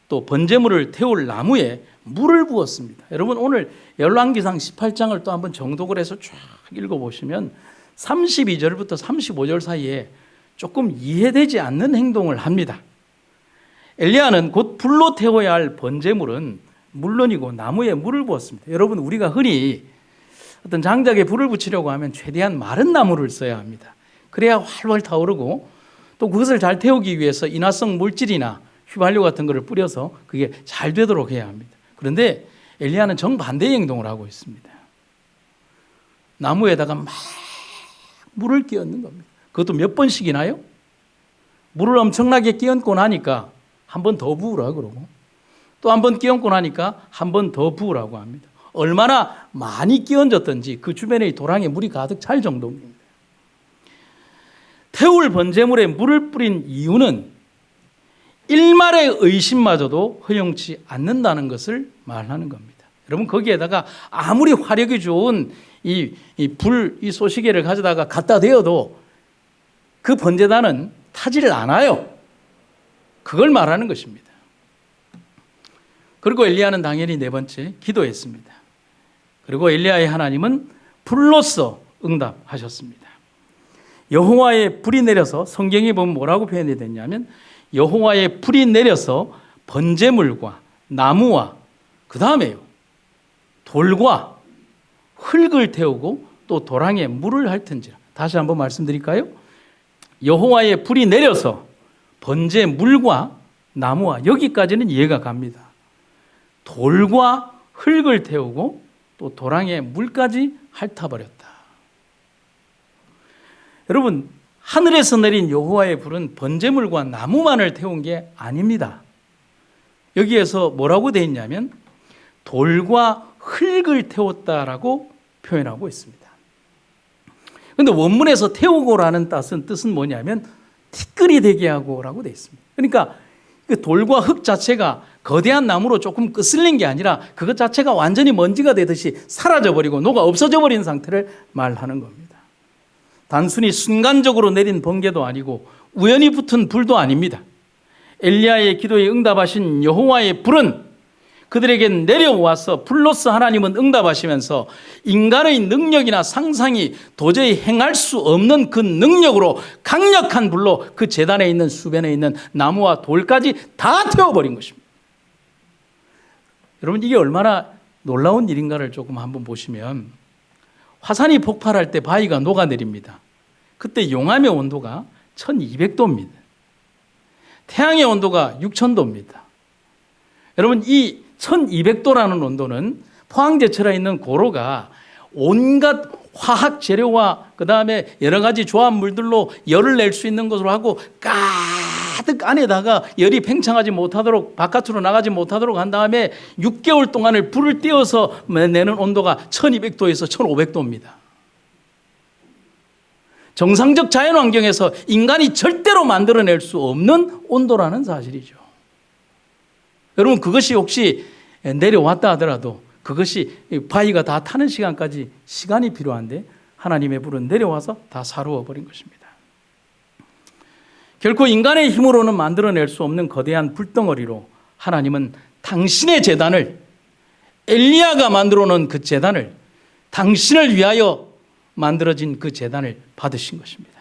또 번제물을 태울 나무에 물을 부었습니다. 여러분, 오늘 열왕기상 18장을 또 한번 정독을 해서 쫙 읽어보시면 32절부터 35절 사이에 조금 이해되지 않는 행동을 합니다. 엘리야는 곧 불로 태워야 할 번제물은 물론이고 나무에 물을 부었습니다. 여러분, 우리가 흔히 어떤 장작에 불을 붙이려고 하면 최대한 마른 나무를 써야 합니다. 그래야 활활 타오르고 또 그것을 잘 태우기 위해서 인화성 물질이나 휘발유 같은 것을 뿌려서 그게 잘 되도록 해야 합니다. 그런데 엘리야는 정반대의 행동을 하고 있습니다. 나무에다가 막 물을 끼얹는 겁니다. 그것도 몇 번씩이나요? 물을 엄청나게 끼얹고 나니까 한 번 더 부으라 그러고 또 한 번 끼얹고 나니까 한 번 더 부으라고 합니다. 얼마나 많이 끼얹었던지 그 주변에 도랑에 물이 가득 찰 정도입니다. 태울 번제물에 물을 뿌린 이유는 일말의 의심마저도 허용치 않는다는 것을 말하는 겁니다. 여러분, 거기에다가 아무리 화력이 좋은 이 소시계를 가져다가 갖다 대어도 그 번제단은 타지를 않아요. 그걸 말하는 것입니다. 그리고 엘리야는 당연히 네 번째 기도했습니다. 그리고 엘리야의 하나님은 불로써 응답하셨습니다. 여호와의 불이 내려서, 성경에 보면 뭐라고 표현이 됐냐면 여호와의 불이 내려서 번제물과 나무와 그 다음에요 돌과 흙을 태우고 또 도랑에 물을 핥은지라. 다시 한번 말씀드릴까요? 여호와의 불이 내려서 번제 물과 나무와 여기까지는 이해가 갑니다. 돌과 흙을 태우고 또 도랑에 물까지 핥아버렸다. 여러분, 하늘에서 내린 여호와의 불은 번제물과 나무만을 태운 게 아닙니다. 여기에서 뭐라고 되어 있냐면 돌과 흙을 태웠다라고 표현하고 있습니다. 그런데 원문에서 태우고라는 뜻은 뭐냐면 티끌이 되게 하고라고 되어 있습니다. 그러니까 그 돌과 흙 자체가 거대한 나무로 조금 끄슬린 게 아니라 그것 자체가 완전히 먼지가 되듯이 사라져버리고 녹아 없어져 버린 상태를 말하는 겁니다. 단순히 순간적으로 내린 번개도 아니고 우연히 붙은 불도 아닙니다. 엘리야의 기도에 응답하신 여호와의 불은 그들에게 내려와서 불로서 하나님은 응답하시면서 인간의 능력이나 상상이 도저히 행할 수 없는 그 능력으로 강력한 불로 그 제단에 있는 수변에 있는 나무와 돌까지 다 태워버린 것입니다. 여러분, 이게 얼마나 놀라운 일인가를 조금 한번 보시면 화산이 폭발할 때 바위가 녹아내립니다. 그때 용암의 온도가 1200도입니다. 태양의 온도가 6000도입니다. 여러분, 이 1200도라는 온도는 포항제철에 있는 고로가 온갖 화학 재료와 그 다음에 여러 가지 조합물들로 열을 낼 수 있는 것으로 하고 가득 안에다가 열이 팽창하지 못하도록 바깥으로 나가지 못하도록 한 다음에 6개월 동안을 불을 떼어서 내는 온도가 1200도에서 1500도입니다. 정상적 자연환경에서 인간이 절대로 만들어낼 수 없는 온도라는 사실이죠. 여러분, 그것이 혹시 내려왔다 하더라도 그것이 바위가 다 타는 시간까지 시간이 필요한데 하나님의 불은 내려와서 다 사루어버린 것입니다. 결코 인간의 힘으로는 만들어낼 수 없는 거대한 불덩어리로 하나님은 당신의 제단을, 엘리야가 만들어 놓은 그 제단을, 당신을 위하여 만들어진 그 제단을 받으신 것입니다.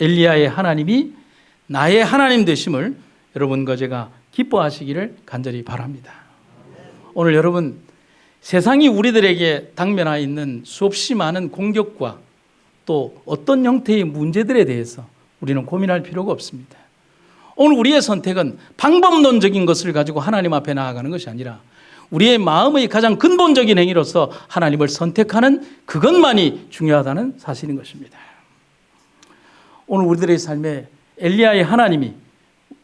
엘리야의 하나님이 나의 하나님 되심을 여러분과 제가 기뻐하시기를 간절히 바랍니다. 오늘 여러분, 세상이 우리들에게 당면하여 있는 수없이 많은 공격과 또 어떤 형태의 문제들에 대해서 우리는 고민할 필요가 없습니다. 오늘 우리의 선택은 방법론적인 것을 가지고 하나님 앞에 나아가는 것이 아니라 우리의 마음의 가장 근본적인 행위로서 하나님을 선택하는 그것만이 중요하다는 사실인 것입니다. 오늘 우리들의 삶에 엘리야의 하나님이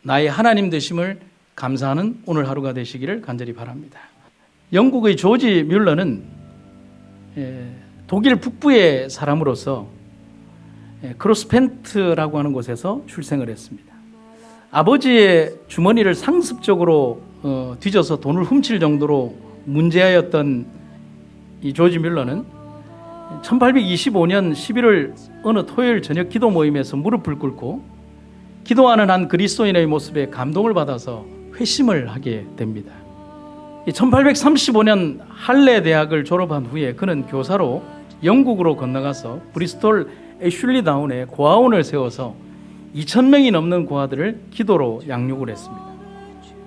나의 하나님 되심을 감사하는 오늘 하루가 되시기를 간절히 바랍니다. 영국의 조지 뮬러는 독일 북부의 사람으로서 크로스펜트라고 하는 곳에서 출생을 했습니다. 아버지의 주머니를 상습적으로 뒤져서 돈을 훔칠 정도로 문제하였던 이 조지 뮬러는 1825년 11월 어느 토요일 저녁 기도 모임에서 무릎을 꿇고 기도하는 한 그리스도인의 모습에 감동을 받아서 회심을 하게 됩니다. 1835년 할레 대학을 졸업한 후에 그는 교사로 영국으로 건너가서 브리스톨 애슐리 다운에 고아원을 세워서 2000명이 넘는 고아들을 기도로 양육을 했습니다.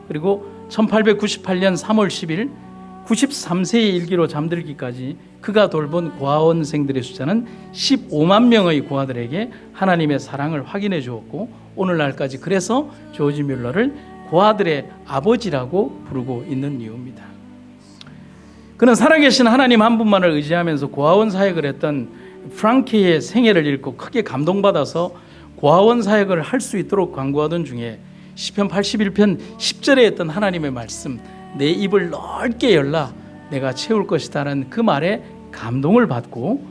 그리고 1898년 3월 10일 93세의 일기로 잠들기까지 그가 돌본 고아원생들의 숫자는 15만 명의 고아들에게 하나님의 사랑을 확인해 주었고 오늘날까지 그래서 조지 뮬러를 고아들의 아버지라고 부르고 있는 이유입니다. 그는 살아계신 하나님 한 분만을 의지하면서 고아원 사역을 했던 프랑키의 생애를 읽고 크게 감동받아서 고아원 사역을 할 수 있도록 간구하던 중에 시편 81편 10절에 했던 하나님의 말씀, 내 입을 넓게 열라 내가 채울 것이다라는 그 말에 감동을 받고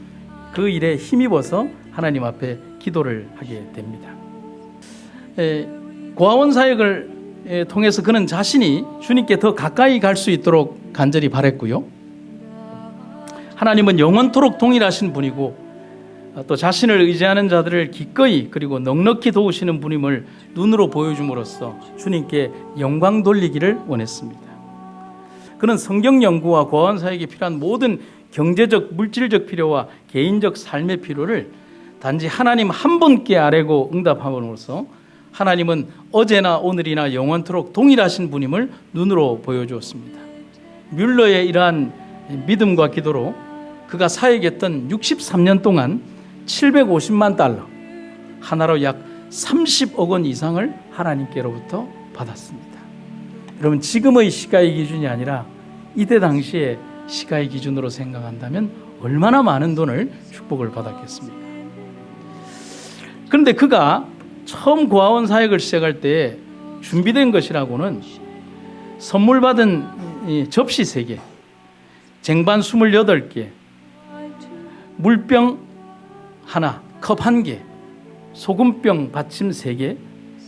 그 일에 힘입어서 하나님 앞에 기도를 하게 됩니다. 고아원 사역을 통해서 그는 자신이 주님께 더 가까이 갈 수 있도록 간절히 바랬고요. 하나님은 영원토록 동일하신 분이고 또 자신을 의지하는 자들을 기꺼이 그리고 넉넉히 도우시는 분임을 눈으로 보여줌으로써 주님께 영광 돌리기를 원했습니다. 그는 성경 연구와 고아원 사역에 필요한 모든 경제적, 물질적 필요와 개인적 삶의 필요를 단지 하나님 한 분께 아뢰고 응답함으로써 하나님은 어제나 오늘이나 영원토록 동일하신 분임을 눈으로 보여주었습니다. 뮬러의 이러한 믿음과 기도로 그가 사역했던 63년 동안 750만 달러, 하나로 약 30억 원 이상을 하나님께로부터 받았습니다. 여러분, 지금의 시가의 기준이 아니라 이때 당시에 시가의 기준으로 생각한다면 얼마나 많은 돈을 축복을 받았겠습니까? 그런데 그가 처음 고아원 사역을 시작할 때 준비된 것이라고는 선물 받은 접시 3개, 쟁반 28개, 물병 하나, 컵 1개, 소금병 받침 3개,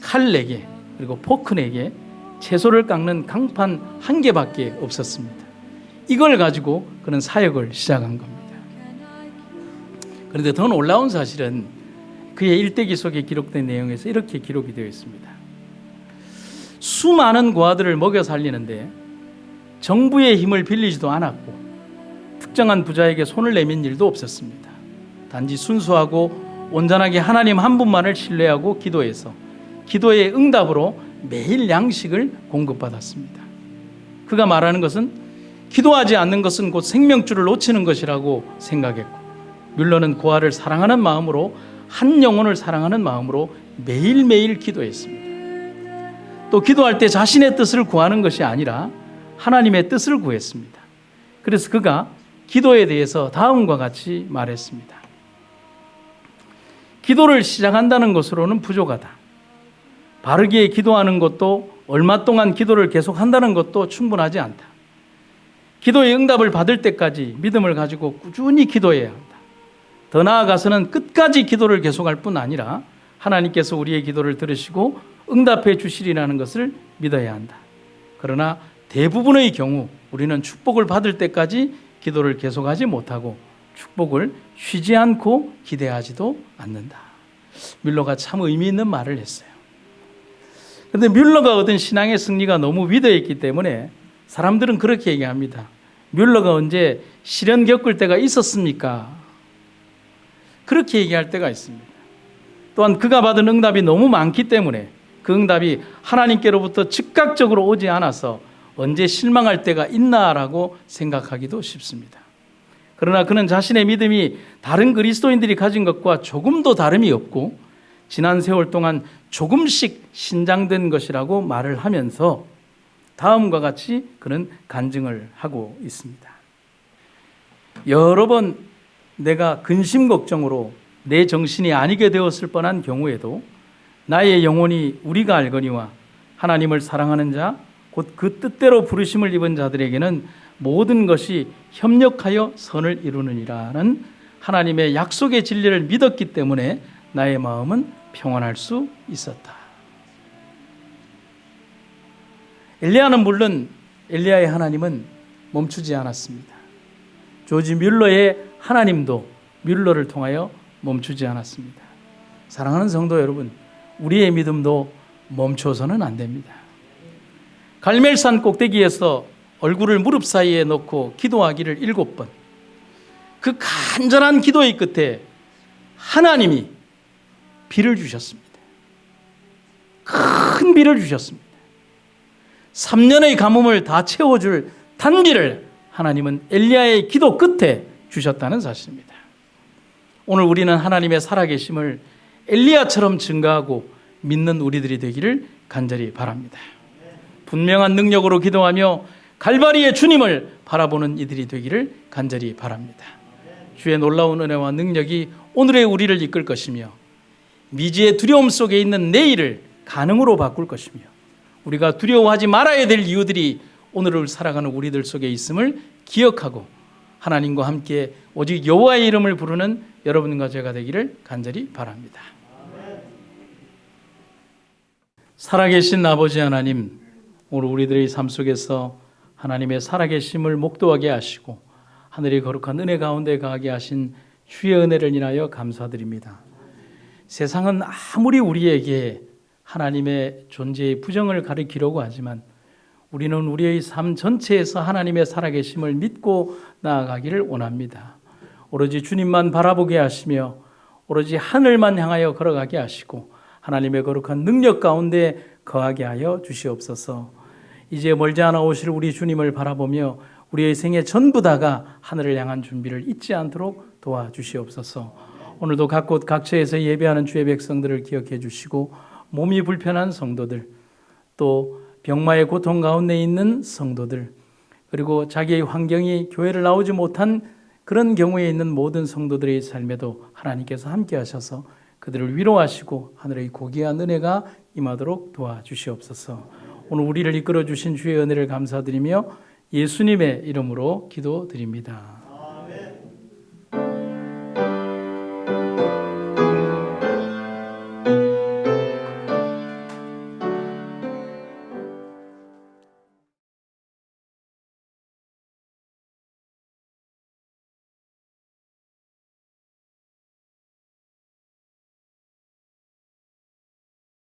칼 4개, 그리고 포크 4개, 채소를 깎는 강판 1개밖에 없었습니다. 이걸 가지고 그는 사역을 시작한 겁니다. 그런데 더 놀라운 사실은 그의 일대기 속에 기록된 내용에서 이렇게 기록이 되어 있습니다. 수많은 고아들을 먹여 살리는데 정부의 힘을 빌리지도 않았고 특정한 부자에게 손을 내민 일도 없었습니다. 단지 순수하고 온전하게 하나님 한 분만을 신뢰하고 기도해서 기도의 응답으로 매일 양식을 공급받았습니다. 그가 말하는 것은 기도하지 않는 것은 곧 생명줄을 놓치는 것이라고 생각했고, 뮬러는 고아를 사랑하는 마음으로, 한 영혼을 사랑하는 마음으로 매일매일 기도했습니다. 또 기도할 때 자신의 뜻을 구하는 것이 아니라 하나님의 뜻을 구했습니다. 그래서 그가 기도에 대해서 다음과 같이 말했습니다. 기도를 시작한다는 것으로는 부족하다. 바르게 기도하는 것도, 얼마 동안 기도를 계속한다는 것도 충분하지 않다. 기도의 응답을 받을 때까지 믿음을 가지고 꾸준히 기도해야 한다. 더 나아가서는 끝까지 기도를 계속할 뿐 아니라 하나님께서 우리의 기도를 들으시고 응답해 주시리라는 것을 믿어야 한다. 그러나 대부분의 경우 우리는 축복을 받을 때까지 기도를 계속하지 못하고 축복을 쉬지 않고 기대하지도 않는다. 뮬러가 참 의미 있는 말을 했어요. 그런데 뮬러가 얻은 신앙의 승리가 너무 위대했기 때문에 사람들은 그렇게 얘기합니다. 뮬러가 언제 시련 겪을 때가 있었습니까? 그렇게 얘기할 때가 있습니다. 또한 그가 받은 응답이 너무 많기 때문에 그 응답이 하나님께로부터 즉각적으로 오지 않아서 언제 실망할 때가 있나라고 생각하기도 쉽습니다. 그러나 그는 자신의 믿음이 다른 그리스도인들이 가진 것과 조금도 다름이 없고 지난 세월 동안 조금씩 신장된 것이라고 말을 하면서 다음과 같이 그는 간증을 하고 있습니다. 여러 번 내가 근심 걱정으로 내 정신이 아니게 되었을 뻔한 경우에도 나의 영혼이 우리가 알거니와 하나님을 사랑하는 자, 곧 그 뜻대로 부르심을 입은 자들에게는 모든 것이 협력하여 선을 이루느니라는 하나님의 약속의 진리를 믿었기 때문에 나의 마음은 평안할 수 있었다. 엘리야는 물론 엘리야의 하나님은 멈추지 않았습니다. 조지 뮬러의 하나님도 뮬러를 통하여 멈추지 않았습니다. 사랑하는 성도 여러분, 우리의 믿음도 멈춰서는 안 됩니다. 갈멜산 꼭대기에서 얼굴을 무릎 사이에 놓고 기도하기를 7번. 그 간절한 기도의 끝에 하나님이 비를 주셨습니다. 큰 비를 주셨습니다. 3년의 가뭄을 다 채워줄 단비를 하나님은 엘리야의 기도 끝에 주셨다는 사실입니다. 오늘 우리는 하나님의 살아계심을 엘리야처럼 증거하고 믿는 우리들이 되기를 간절히 바랍니다. 분명한 능력으로 기도하며 갈바리의 주님을 바라보는 이들이 되기를 간절히 바랍니다. 주의 놀라운 은혜와 능력이 오늘의 우리를 이끌 것이며 미지의 두려움 속에 있는 내일을 가능으로 바꿀 것이며 우리가 두려워하지 말아야 될 이유들이 오늘을 살아가는 우리들 속에 있음을 기억하고 하나님과 함께 오직 여호와의 이름을 부르는 여러분과 제가 되기를 간절히 바랍니다. 살아계신 아버지 하나님, 오늘 우리들의 삶 속에서 하나님의 살아계심을 목도하게 하시고 하늘의 거룩한 은혜 가운데 가게 하신 주의 은혜를 인하여 감사드립니다. 세상은 아무리 우리에게 하나님의 존재의 부정을 가리키려고 하지만 우리는 우리의 삶 전체에서 하나님의 살아계심을 믿고 나아가기를 원합니다. 오로지 주님만 바라보게 하시며 오로지 하늘만 향하여 걸어가게 하시고 하나님의 거룩한 능력 가운데 거하게 하여 주시옵소서. 이제 멀지 않아 오실 우리 주님을 바라보며 우리의 생애 전부 다가 하늘을 향한 준비를 잊지 않도록 도와주시옵소서. 오늘도 각 곳 각처에서 예배하는 주의 백성들을 기억해 주시고 몸이 불편한 성도들, 또 병마의 고통 가운데 있는 성도들, 그리고 자기의 환경이 교회를 나오지 못한 그런 경우에 있는 모든 성도들의 삶에도 하나님께서 함께 하셔서 그들을 위로하시고 하늘의 고귀한 은혜가 임하도록 도와주시옵소서. 오늘 우리를 이끌어 주신 주의 은혜를 감사드리며 예수님의 이름으로 기도드립니다.